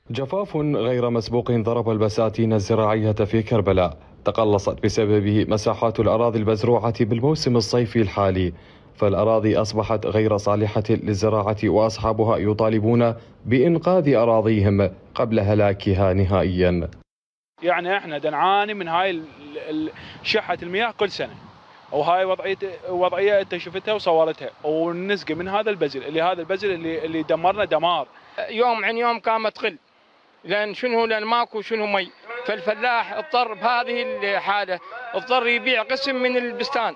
جفاف غير مسبوق ضرب البساتين الزراعية في كربلاء، تقلصت بسببه مساحات الأراضي المزروعة بالموسم الصيفي الحالي، فالأراضي أصبحت غير صالحة للزراعة وأصحابها يطالبون بإنقاذ أراضيهم قبل هلاكها نهائيا. يعني احنا نعاني من هاي شحة المياه كل سنة، وهاي وضعية انت شفتها وصورتها، ونسقي من هذا البزل اللي دمرنا دمار. يوم عن يوم قامت تقل، لان ماكو شنو مي، فالفلاح اضطر بهذه الحاله اضطر يبيع قسم من البستان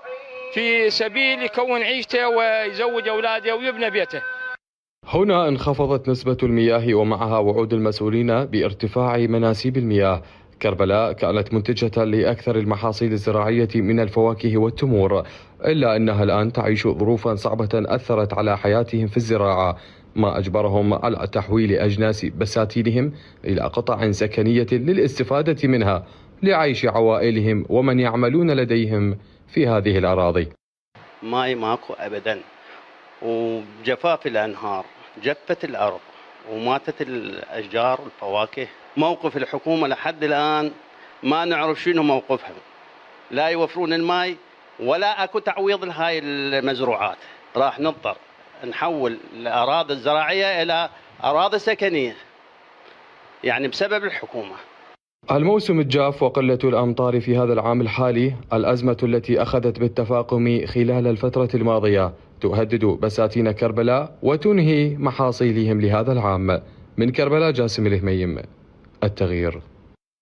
في سبيل يكون عيشته ويزوج اولاده ويبنى بيته. هنا انخفضت نسبة المياه ومعها وعود المسؤولين بارتفاع مناسيب المياه. كربلاء كانت منتجة لأكثر المحاصيل الزراعية من الفواكه والتمور، إلا أنها الآن تعيش ظروفا صعبة أثرت على حياتهم في الزراعة، ما أجبرهم على تحويل أجناس بساتينهم إلى قطع سكنية للاستفادة منها لعيش عوائلهم ومن يعملون لديهم في هذه الأراضي. ماي ماكو أبدا، وجفاف الأنهار، جفت الأرض وماتت الأشجار والفواكه. موقف الحكومة لحد الآن ما نعرف شنو موقفهم، لا يوفرون الماء ولا أكو تعويض لهاي المزروعات. راح نضطر نحول الأراضي الزراعية إلى أراضي سكنية، يعني بسبب الحكومة. الموسم الجاف وقلة الأمطار في هذا العام الحالي، الأزمة التي أخذت بالتفاقم خلال الفترة الماضية، تهدد بساتين كربلاء وتنهي محاصيلهم لهذا العام. من كربلاء، جاسم الهميم، التغيير.